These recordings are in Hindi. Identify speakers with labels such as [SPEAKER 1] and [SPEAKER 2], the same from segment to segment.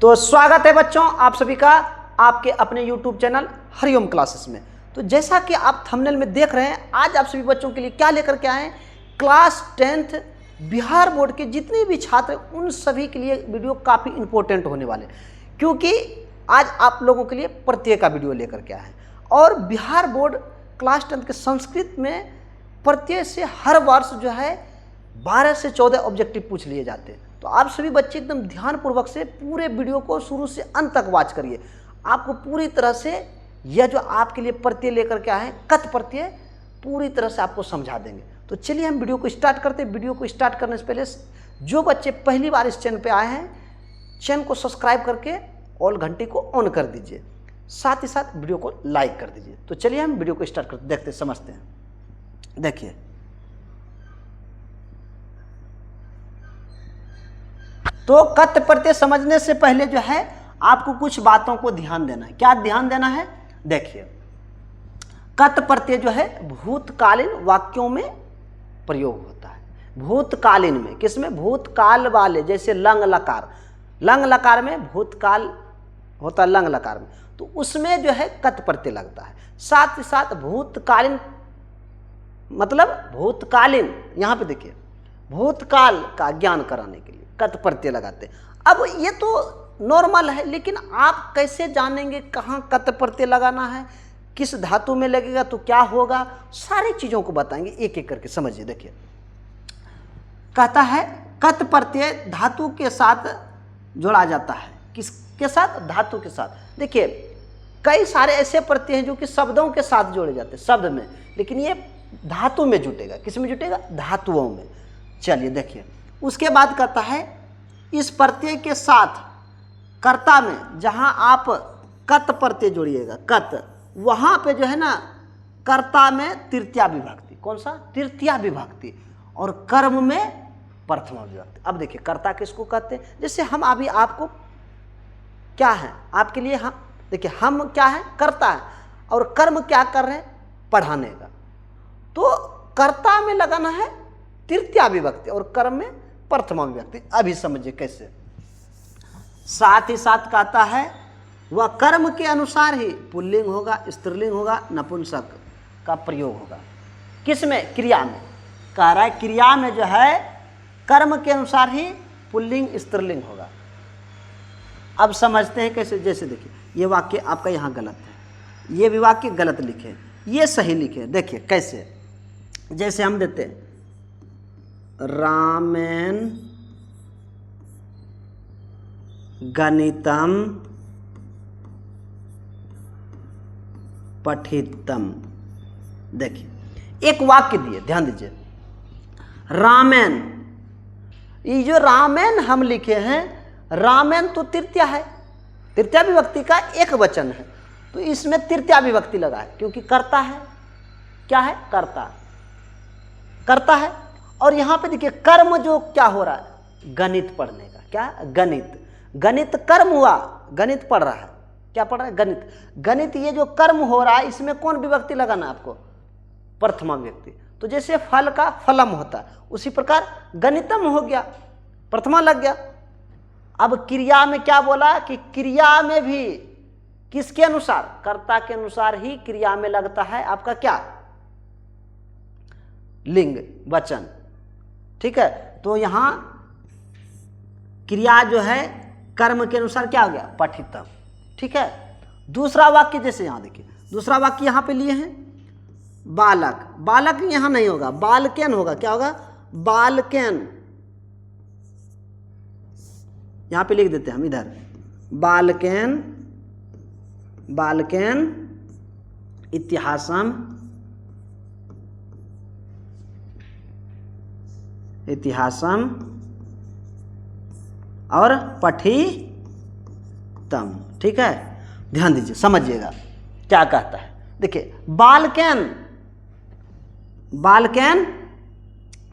[SPEAKER 1] तो स्वागत है बच्चों आप सभी का आपके अपने YouTube चैनल हरिओम क्लासेस में। तो जैसा कि आप थंबनेल में देख रहे हैं, आज आप सभी बच्चों के लिए क्या लेकर के आए हैं, क्लास 10th बिहार बोर्ड के जितने भी छात्र उन सभी के लिए वीडियो काफ़ी इंपॉर्टेंट होने वाले, क्योंकि आज आप लोगों के लिए प्रत्यय का वीडियो लेकर के आए हैं। और बिहार बोर्ड क्लास 10th के संस्कृत में प्रत्यय से हर वर्ष जो है 12 से 14 ऑब्जेक्टिव पूछ लिए जाते हैं। तो आप सभी बच्चे एकदम ध्यानपूर्वक से पूरे वीडियो को शुरू से अंत तक वॉच करिए। आपको पूरी तरह से यह जो आपके लिए प्रत्यय लेकर के आए हैं, कत प्रत्यय, पूरी तरह से आपको समझा देंगे। तो चलिए हम वीडियो को स्टार्ट करते हैं। वीडियो को स्टार्ट करने से पहले जो बच्चे पहली बार इस चैनल पे आए हैं, चैनल को सब्सक्राइब करके ऑल घंटी को ऑन कर दीजिए, साथ ही साथ वीडियो को लाइक कर दीजिए। तो चलिए हम वीडियो को स्टार्ट करते, देखते समझते हैं। देखिए, तो कत प्रत्यय समझने से पहले जो है आपको कुछ बातों को ध्यान देना है। क्या ध्यान देना है? देखिए, कत प्रत्यय जो है भूतकालीन वाक्यों में प्रयोग होता है। भूतकालीन में, किसमें? भूतकाल वाले, जैसे लंग लकार, लंग लकार में भूतकाल होता है, लंग लकार में, तो उसमें जो है कत प्रत्यय लगता है। साथ ही साथ भूतकालीन मतलब भूतकालीन, यहाँ पे देखिए, भूतकाल का ज्ञान कराने के लिए कत प्रत्यय लगाते हैं। अब ये तो नॉर्मल है, लेकिन आप कैसे जानेंगे कहाँ कत प्रत्यय लगाना है, किस धातु में लगेगा तो क्या होगा, सारी चीज़ों को बताएंगे एक एक करके। समझिए, देखिए, कहता है कत प्रत्यय धातु के साथ जोड़ा जाता है। किसके साथ? धातु के साथ। देखिए, कई सारे ऐसे प्रत्यय हैं जो कि शब्दों के साथ जोड़े जाते हैं, शब्द में, लेकिन ये धातु में जुटेगा। किस में जुटेगा? धातुओं में। चलिए देखिए, उसके बाद कहता है इस प्रत्यय के साथ कर्ता में जहां आप कत प्रत्यय जोड़िएगा, कत, वहां पे जो है ना कर्ता में तृतीया विभक्ति। कौन सा? तृतीया विभक्ति। और कर्म में प्रथमा विभक्ति। अब देखिए, कर्ता किसको कहते हैं? जैसे हम अभी आपको क्या है, आपके लिए हम देखिए, हम क्या है? कर्ता है, और कर्म क्या कर रहे हैं? पढ़ाने का। तो कर्ता में लगाना है तृतीया विभक्ति और कर्म में प्रथमा विभक्ति। अभी समझिए कैसे। साथ ही साथ कहता है वह कर्म के अनुसार ही पुल्लिंग होगा, स्त्रीलिंग होगा, नपुंसक का प्रयोग होगा। किसमें? क्रिया में। कह रहा है क्रिया में जो है कर्म के अनुसार ही पुल्लिंग स्त्रीलिंग होगा। अब समझते हैं कैसे। जैसे देखिए, ये वाक्य आपका यहाँ गलत है, ये भी वाक्य गलत लिखे, ये सही लिखे। देखिए कैसे। जैसे हम देते हैं रामेन गणितम पठितम। देखिए, एक वाक्य दिए, ध्यान दीजिए, रामेन। ये जो रामेन हम लिखे हैं, रामेन तो तृतीया है, तृतीया विभक्ति का एक वचन है, तो इसमें तृतीया विभक्ति लगा है, क्योंकि कर्ता है। क्या है? कर्ता, करता है। और यहाँ पे देखिए, कर्म जो क्या हो रहा है? गणित पढ़ने का। क्या? गणित। गणित कर्म हुआ, गणित पढ़ रहा है। क्या पढ़ रहा है? गणित। गणित, ये जो कर्म हो रहा है, इसमें कौन विभक्ति लगाना आपको? प्रथमा विभक्ति। तो जैसे फल का फलम होता है, उसी प्रकार गणितम हो गया, प्रथमा लग गया। अब क्रिया में क्या बोला कि क्रिया में भी किसके अनुसार? कर्ता के अनुसार ही क्रिया में लगता है आपका क्या? लिंग, वचन। ठीक है, तो यहां क्रिया जो है कर्म के अनुसार क्या हो गया? पठितम। ठीक है। दूसरा वाक्य, जैसे यहां देखिए, दूसरा वाक्य यहां पे लिए हैं बालक। बालक यहां नहीं होगा, बालकेन होगा। क्या होगा? बालकेन। यहां पे लिख देते हैं हम इधर, बालकेन, बालकेन इतिहासम, इतिहासम और पठितम। ठीक है, ध्यान दीजिए, समझिएगा क्या कहता है। देखिए, बालकेन, बालकेन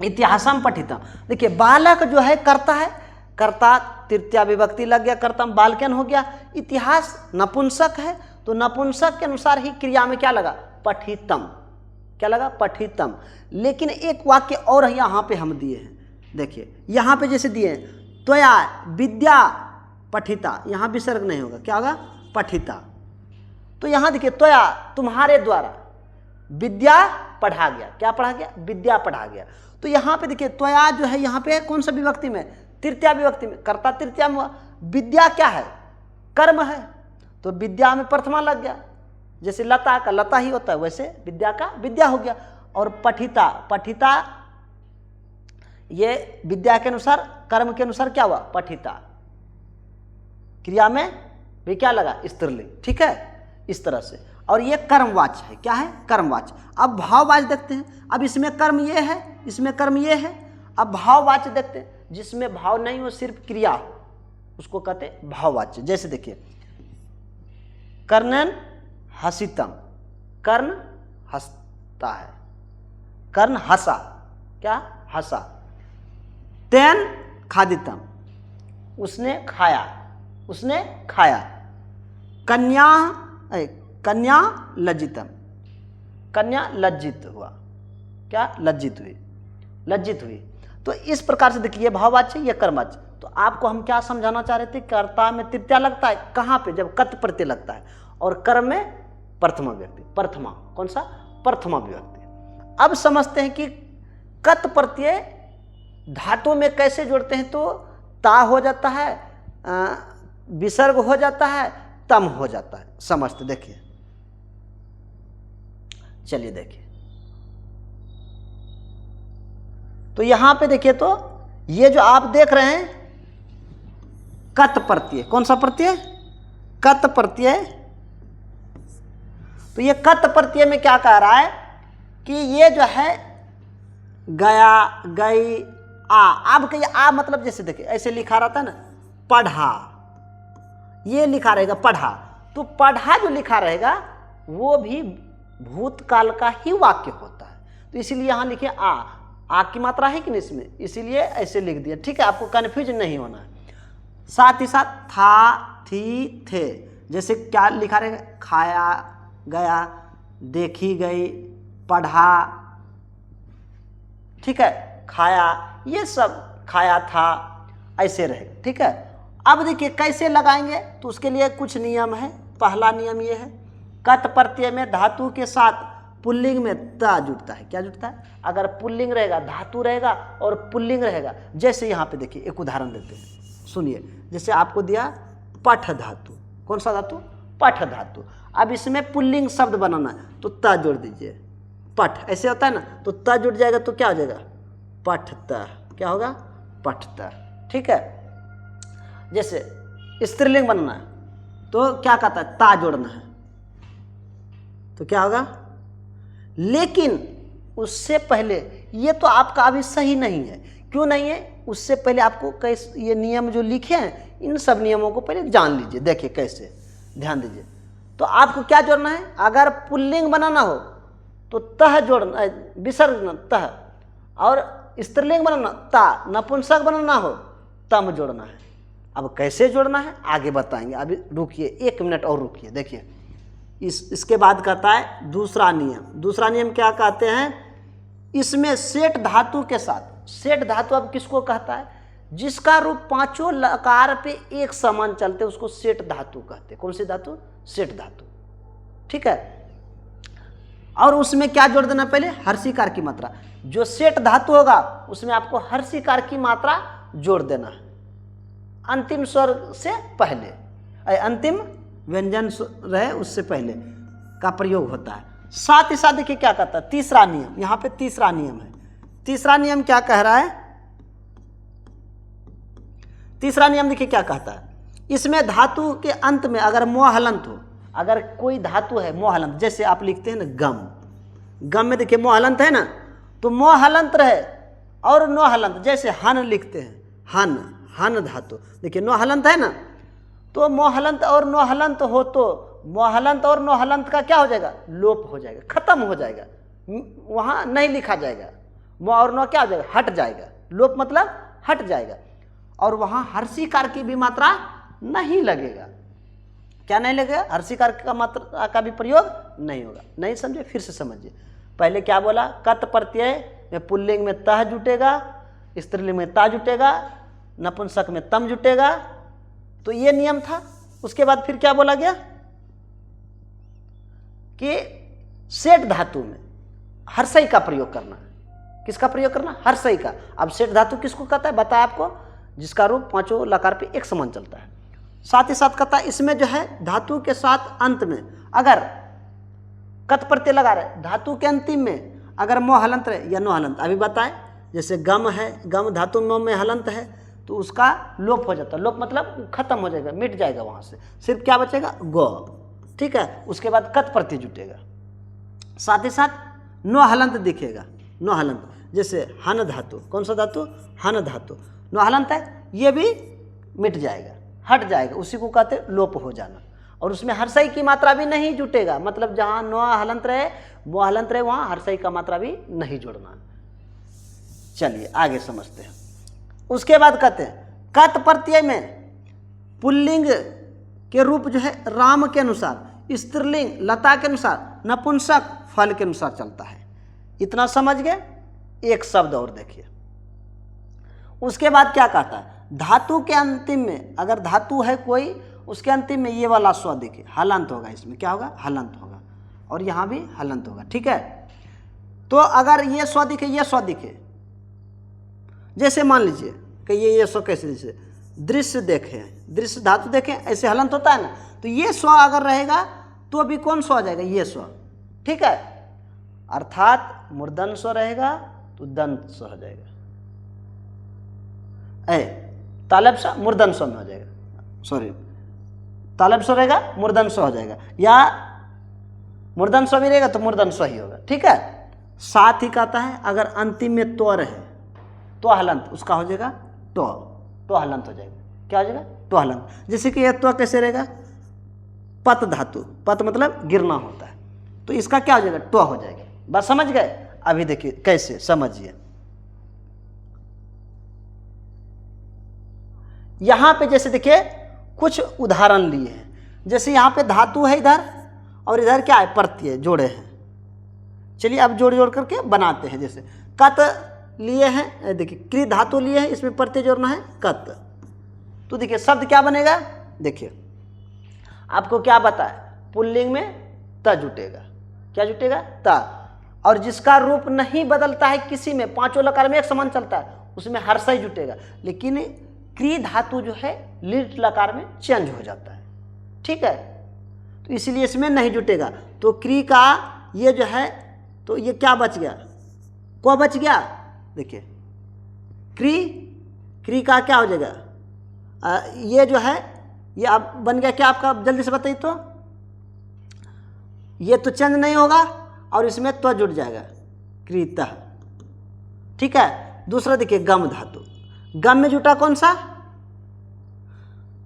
[SPEAKER 1] इतिहासम पठितम। देखिए, बालक जो है कर्ता है, कर्ता तृतीया विभक्ति लग गया, कर्तम बालकेन हो गया। इतिहास नपुंसक है, तो नपुंसक के अनुसार ही क्रिया में क्या लगा? पठितम। क्या लगा? पठितम। लेकिन एक वाक्य और यहाँ पे हम दिए हैं। देखिए, यहाँ पे जैसे दिए हैं, त्वया विद्या पठिता, यहाँ विसर्ग नहीं होगा, क्या होगा? पठिता। तो यहाँ देखिए त्वया, तुम्हारे द्वारा, विद्या पढ़ा गया, क्या पढ़ा गया? विद्या पढ़ा गया। तो यहाँ पे देखिए त्वया जो है यहाँ पे कौन सा विभक्ति में? तृतीया विभक्ति में, कर्ता तृतीया में हुआ। विद्या क्या है? कर्म है, तो विद्या में प्रथमा लग गया। जैसे लता का लता ही होता है, वैसे विद्या का विद्या हो गया। और पठिता, पठिता ये विद्या के अनुसार, कर्म के अनुसार क्या हुआ? पठिता। क्रिया में भी क्या लगा? स्त्रीलिंग, ठीक है, इस तरह से। और ये कर्मवाच्य है, क्या है? कर्मवाच्य। अब भाववाच्य देखते हैं। अब इसमें कर्म ये है, इसमें कर्म ये है। अब भाववाच्य देखते हैं, जिसमें भाव नहीं हो, सिर्फ क्रिया हो, उसको कहते हैं भाववाच्य। जैसे देखिए कर्णन हसितम, कर्ण हंसता है, कर्ण हंसा, क्या? हंसा। तेन खादितम, उसने खाया, उसने खाया। कन्या, कन्या लज्जितम, कन्या लज्जित हुआ, क्या? लज्जित हुई, लज्जित हुई। तो इस प्रकार से देखिए, ये भाववाच्य, ये कर्मवाच्य। तो आपको हम क्या समझाना चाह रहे थे? कर्ता में तृतीया लगता है, कहाँ पे? जब कत प्रत्यय लगता है। और कर्म में प्रथमा विभक्ति, प्रथमा, कौन सा? प्रथमा विभक्ति। अब समझते हैं कि कत प्रत्यय धातु में कैसे जोड़ते हैं। तो ता हो जाता है, विसर्ग हो जाता है, तम हो जाता है। समझते, देखिए, चलिए देखिए। तो यहां पे देखिए, तो ये जो आप देख रहे हैं कत प्रत्यय, कौन सा प्रत्यय? कत प्रत्यय। तो ये कत प्रत्यय में क्या कह रहा है कि ये जो है गया, गई, आ। अब कहिए आ मतलब, जैसे देखिए ऐसे लिखा रहता है ना, पढ़ा, ये लिखा रहेगा पढ़ा। तो पढ़ा जो लिखा रहेगा वो भी भूतकाल का ही वाक्य होता है। तो इसीलिए यहां लिखे आ की मात्रा है कि नहीं इसमें, इसीलिए ऐसे लिख दिया, ठीक है, आपको कंफ्यूज नहीं होना है। साथ ही साथ था, थी, थे, जैसे क्या लिखा रहेगा? खाया गया, देखी गई, पढ़ा, ठीक है, खाया, ये सब खाया था, ऐसे रहेगा, ठीक है। अब देखिए कैसे लगाएंगे, तो उसके लिए कुछ नियम है। पहला नियम ये है, कत प्रत्यय में धातु के साथ पुल्लिंग में त जुड़ता है, क्या जुड़ता है? अगर पुल्लिंग रहेगा, धातु रहेगा और पुल्लिंग रहेगा। जैसे यहाँ पे देखिए एक उदाहरण देते हैं, सुनिए। जैसे आपको दिया पठ धातु, कौन सा धातु? पठ धातु। अब इसमें पुल्लिंग शब्द बनाना है, तो त जोड़ दीजिए, पठ, ऐसे होता है ना, तो त जुड़ जाएगा, तो क्या हो जाएगा? पठता, क्या होगा? पठता, ठीक है। जैसे स्त्रीलिंग बनना है, तो क्या कहता है? ता जोड़ना है, तो क्या होगा? लेकिन उससे पहले, ये तो आपका अभी सही नहीं है। क्यों नहीं है? उससे पहले आपको कैसे, ये नियम जो लिखे हैं, इन सब नियमों को पहले जान लीजिए। देखिए कैसे, ध्यान दीजिए। तो आपको क्या जोड़ना है? अगर पुल्लिंग बनाना हो तो तह जोड़ना, विसर्ग तह, और स्त्रीलिंग बनाना ता, नपुंसक बनाना हो तम जोड़ना है। अब कैसे जोड़ना है आगे बताएंगे, अभी रुकिए, 1 मिनट और रुकिए। देखिए इसके बाद कहता है दूसरा नियम। दूसरा नियम क्या कहते हैं? इसमें सेठ धातु के साथ, सेठ धातु अब किसको कहता है? जिसका रूप पांचों लकार पे एक समान चलते, उसको सेठ धातु कहते हैं। कौन सी धातु? सेठ धातु, ठीक है। और उसमें क्या जोड़ देना? पहले हर्षिकार की मात्रा। जो सेठ धातु होगा उसमें आपको हर्षिकार की मात्रा जोड़ देना है, अंतिम स्वर से पहले, अंतिम व्यंजन रहे उससे पहले का प्रयोग होता है। साथ ही साथ देखिए क्या कहता है, तीसरा नियम। यहाँ पे तीसरा नियम है। तीसरा नियम क्या कह रहा है? तीसरा नियम देखिए क्या कहता है, इसमें धातु के अंत में अगर मोहलंत हो, अगर कोई धातु है मोहलंत, जैसे आप लिखते हैं ना गम, गम में देखिए मोहलंत है ना, तो मोहलंत रहे और नोहलंत, जैसे हन लिखते हैं, हन, हन धातु देखिए नोहलंत है ना, तो मोहलंत और नोहलंत हो तो मोहलंत और नोहलंत का क्या हो जाएगा? लोप हो जाएगा, खत्म हो जाएगा, वहां नहीं लिखा जाएगा। मो और नो क्या हो जाएगा? हट जाएगा। लोप मतलब हट जाएगा, और वहां हर्षिकार की भी मात्रा नहीं लगेगा। क्या नहीं लगेगा? हर्षिकार का मात्रा का भी प्रयोग नहीं होगा। नहीं समझे? फिर से समझिए। पहले क्या बोला? कत प्रत्यय में पुल्लिंग में तह जुटेगा, स्त्रीलिंग में ता जुटेगा, नपुंसक में तम जुटेगा, तो ये नियम था। उसके बाद फिर क्या बोला गया कि सेठ धातु में हर्षई का प्रयोग करना। किसका प्रयोग करना? हर्षई का। अब सेठ धातु किसको कहता है बताया आपको, जिसका रूप पांचों लकार पे एक समान चलता है। साथ ही साथ कहता है इसमें जो है धातु के साथ अंत में अगर कत प्रत्यय लगा रहे, धातु के अंतिम में अगर म हलंत रहे या नो हलंत, अभी बताए जैसे गम है, गम धातु में हलंत है तो उसका लोप हो जाता है। लोप मतलब खत्म हो जाएगा, मिट जाएगा, वहां से सिर्फ क्या बचेगा? गो। ठीक है, उसके बाद कत प्रत्यय जुटेगा। साथ ही साथ नो हलंत दिखेगा, नो हलंत, जैसे हन धातु, कौन सा धातु? हन धातु, नो हलंत है, ये भी मिट जाएगा, हट जाएगा, उसी को कहते लोप हो जाना। और उसमें हर्षई की मात्रा भी नहीं जुटेगा, मतलब जहां नो हलंत रहे, वो हलंत रहे, वहां हर्षई का मात्रा भी नहीं जोड़ना। चलिए आगे समझते हैं। उसके बाद कहते हैं कत प्रत्यय में पुल्लिंग के रूप जो है राम के अनुसार, स्त्रीलिंग लता के अनुसार, नपुंसक फल के अनुसार चलता है। इतना समझ गए। एक शब्द और देखिए। उसके बाद क्या कहता है? धातु के अंतिम में अगर धातु है कोई, उसके अंतिम में ये वाला स्व देखिए, हलंत होगा। इसमें क्या होगा? हलंत होगा। और यहाँ भी हलंत होगा। ठीक है, तो अगर ये स्व दिखे, ये स्व दिखे, जैसे मान लीजिए कि ये स्व कैसे, जैसे दृश्य देखे, दृश्य धातु देखें, ऐसे हलंत होता है ना, तो ये स्व अगर रहेगा तो अभी कौन स्व आ जाएगा? ये स्व। ठीक है, अर्थात मूर्धन स्व रहेगा तो दंत स्व हो जाएगा। तालब स्व मूर्धन स्व में हो जाएगा, सॉरी, तालब स्व रहेगा मूर्धन स्व हो जाएगा, या मूर्धन स्व भी रहेगा तो मूर्धन स्व ही होगा। ठीक है, साथ ही कहता है अगर अंतिम में तो रहे तो हलंत, उसका हो जाएगा तो हलंत हो जाएगा। क्या हो जाएगा? तो हलंत। जैसे कि यह तो कैसे रहेगा? पत धातु, पत मतलब गिरना होता है, तो इसका क्या हो जाएगा? तो हो जाएगा। बस समझ गए? अभी देखिए कैसे, समझिए। यहां पे जैसे देखिए कुछ उदाहरण लिए हैं, जैसे यहां पे धातु है इधर और इधर क्या है? प्रत्यय जोड़े हैं। चलिए अब जोड़ जोड़ करके बनाते हैं। जैसे कत लिए हैं, देखिए कृ धातु लिए हैं, इसमें प्रत्यय जोड़ना है कत, तो देखिए शब्द क्या बनेगा? देखिए आपको क्या बताए, पुल्लिंग में त जुटेगा। क्या जुटेगा? त। और जिसका रूप नहीं बदलता है किसी में, पांचों लकार में एक समान चलता है, उसमें हर्षई जुटेगा। लेकिन क्री धातु जो है लिट लकार में चेंज हो जाता है। ठीक है, तो इसलिए इसमें नहीं जुटेगा। तो क्री का ये जो है, तो ये क्या बच गया? को बच गया। देखिए क्री का क्या हो जाएगा? ये जो है ये अब बन गया क्या आपका? जल्दी से बताइए तो। ये तो चेंज नहीं होगा और इसमें तो जुड़ जाएगा, क्रीतः। ठीक है, दूसरा देखिए गम धातु, गम में जुटा कौन सा?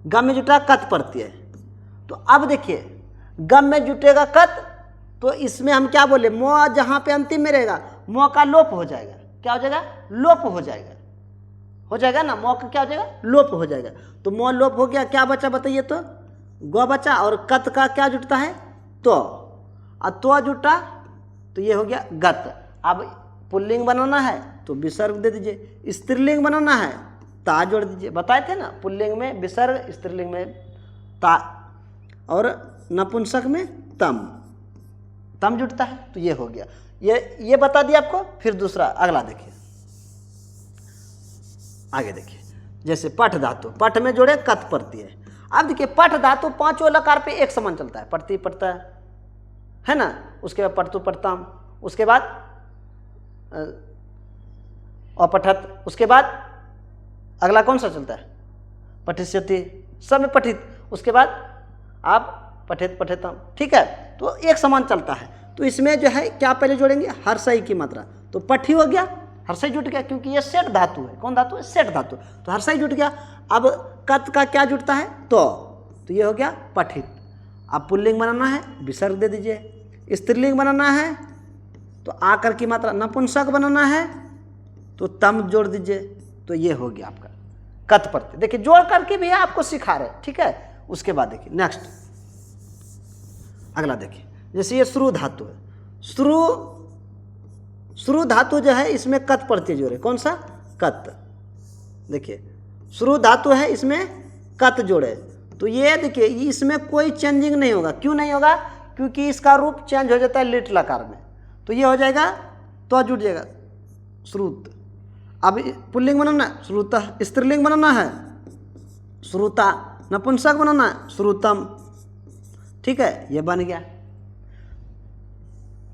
[SPEAKER 1] गम में जुटा कत प्रत्यय। तो अब देखिए गम में जुटेगा कत, तो इसमें हम क्या बोले? मो जहां पे अंतिम में रहेगा, मो का लोप हो जाएगा। क्या हो जाएगा? लोप हो जाएगा। हो जाएगा ना, मो का क्या हो जाएगा? लोप हो जाएगा। तो मो लोप हो गया, क्या बचा बताइए तो? गो बचा। और कत का क्या जुटता है? तो। और तो जुटा तो ये हो गया गत। अब पुल्लिंग बनाना है तो विसर्ग दे दीजिए, स्त्रीलिंग बनाना है ता जोड़ दीजिए। बताए थे ना, पुल्लिंग में विसर्ग, स्त्रीलिंग में ता, और नपुंसक में तम जुटता है। तो ये हो गया, ये बता दिया आपको। फिर दूसरा अगला देखिए, आगे देखिए। जैसे पठ धातु, पठ में जोड़े कत प्रत्यय। अब देखिए पठ धातु पांचों लकार पे एक समान चलता है, प्रति पढ़ता है ना, उसके बाद पठतु पठताम, उसके बाद अपठत, उसके बाद अगला कौन सा चलता है? पठिष्यति, सब में पठित, उसके बाद आप पठित पठितम। ठीक है, तो एक समान चलता है। तो इसमें जो है क्या पहले जोड़ेंगे? हर्षई की मात्रा। तो पठी हो गया, हर्षई जुट गया, क्योंकि ये सेठ धातु है। कौन धातु है? सेठ धातु। तो हर्षई जुट गया। अब कत का क्या जुटता है? तो ये हो गया पठित। अब पुल्लिंग बनाना है, विसर्ग दे दीजिए। स्त्रीलिंग बनाना है तो आकर की मात्रा, नपुंसक बनाना है तो तम जोड़ दीजिए। तो ये हो गया आपका कत प्रत्यय। देखिए जोड़ करके भी आपको सिखा रहे। ठीक है, उसके बाद देखिए नेक्स्ट अगला देखिए। जैसे ये श्रु धातु है, श्रु धातु जो है इसमें कत प्रत्यय जोड़े। कौन सा? कत। देखिए श्रु धातु है, इसमें कत जोड़े, तो ये देखिए इसमें कोई चेंजिंग नहीं होगा। क्यों नहीं होगा? क्योंकि इसका रूप चेंज हो जाता है लिट लकार में। तो ये हो जाएगा तो जुड़ जाएगा श्रुत। अब पुल्लिंग बनाना है श्रुतः, स्त्रीलिंग बनाना है श्रुता, नपुंसक बनाना है श्रुतम। ठीक है, ये बन गया।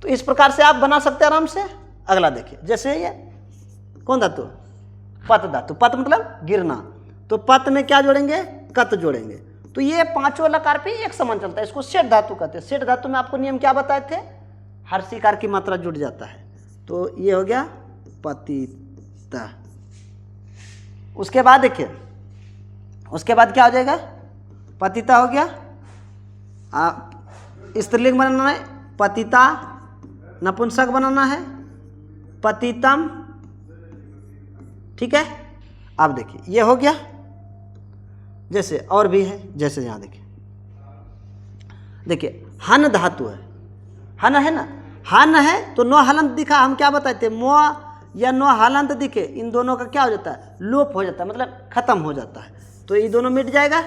[SPEAKER 1] तो इस प्रकार से आप बना सकते हैं आराम से। अगला देखिए, जैसे ये कौन धातु? पत धातु। पत मतलब गिरना, तो पत में क्या जोड़ेंगे? कत जोड़ेंगे। तो ये पांचों लकार पे एक समान चलता है, इसको सेठ धातु कहते हैं। सेठ धातु में आपको नियम क्या बताए थे? हर सीकार की मात्रा जुड़ जाता है। तो ये हो गया पतिता। उसके बाद देखिए, उसके बाद क्या हो जाएगा? पतिता हो गया। स्त्रीलिंग बनाना है पतिता, नपुंसक बनाना है पतितम। ठीक है, अब देखिए ये हो गया। जैसे और भी है, जैसे यहाँ देखिए हन धातु है, हन है ना, हन है तो नो हलंत दिखा। हम क्या बताए थे? मो या नो हलंत दिखे, इन दोनों का क्या हो जाता है? लोप हो जाता है, मतलब खत्म हो जाता है। तो ये दोनों मिट जाएगा।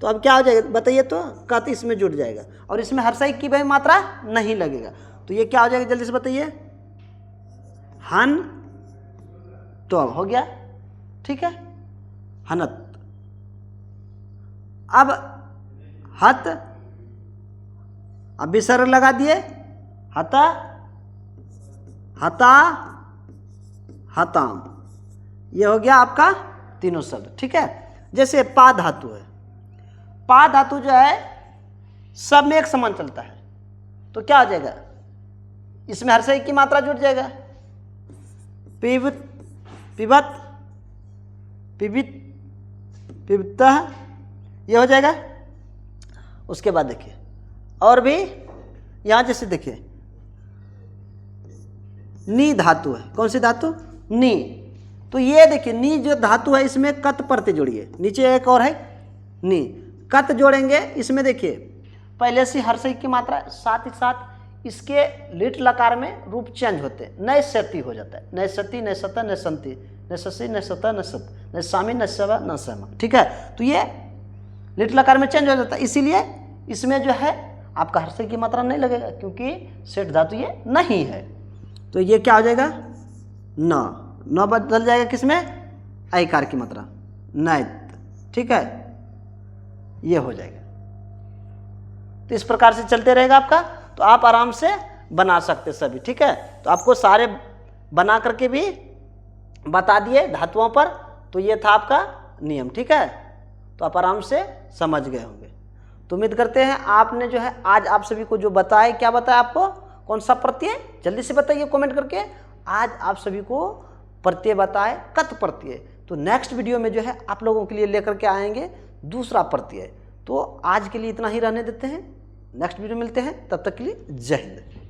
[SPEAKER 1] तो अब क्या हो जाएगा बताइए? तो कत इसमें जुड़ जाएगा और इसमें हर्षई की भाई मात्रा नहीं लगेगा। तो ये क्या हो जाएगा जल्दी से बताइए? हन। तो अब हो गया, ठीक है, हनत। अब हत, अब विसर्ग लगा दिए, हता, हता, हताम। ये हो गया आपका तीनों शब्द। ठीक है, जैसे पा धातु है, पा धातु जो है सब में एक समान चलता है। तो क्या हो जाएगा? इसमें हर्षई की मात्रा जुड़ जाएगा। पिबत, पिबत, पिबित, पिबतः, ये हो जाएगा। उसके बाद देखिए और भी यहां जैसे देखिए नी धातु है। कौन सी धातु? नी। तो ये देखिए नी जो धातु है इसमें कत प्रत्यय जोड़िए। नीचे एक और है नी, कत जोड़ेंगे। इसमें देखिए पहले से हर्षई की मात्रा, साथ ही साथ इसके लिट लकार में रूप चेंज होते हैं, नए सती हो जाता है। नए सती, नए सता, नए संति, नए ससी, नए सता, नए सत, नए सामी, नए सवा, नए समा। ठीक है, तो ये लिट लकार में चेंज हो जाता है। इसीलिए इसमें जो है आपका हर्षई की मात्रा नहीं लगेगा, क्योंकि सेठ धातु ये नहीं है। तो ये क्या हो जाएगा? न बदल जाएगा किसमें? ऐकार की मात्रा, नैत। ठीक है, ये हो जाएगा। तो इस प्रकार से चलते रहेगा आपका। तो आप आराम से बना सकते सभी। ठीक है, तो आपको सारे बना करके भी बता दिए धातुओं पर। तो ये था आपका नियम। ठीक है, तो आप आराम से समझ गए होंगे। तो उम्मीद करते हैं आपने जो है आज आप सभी को जो बताया, क्या बताया आपको? कौन सा प्रत्यय? जल्दी से बताइए कमेंट करके। आज आप सभी को प्रत्यय बताए, कत प्रत्यय। तो नेक्स्ट वीडियो में जो है आप लोगों के लिए लेकर के आएंगे दूसरा प्रत्यय। तो आज के लिए इतना ही रहने देते हैं, नेक्स्ट वीडियो मिलते हैं, तब तक के लिए जय हिंद।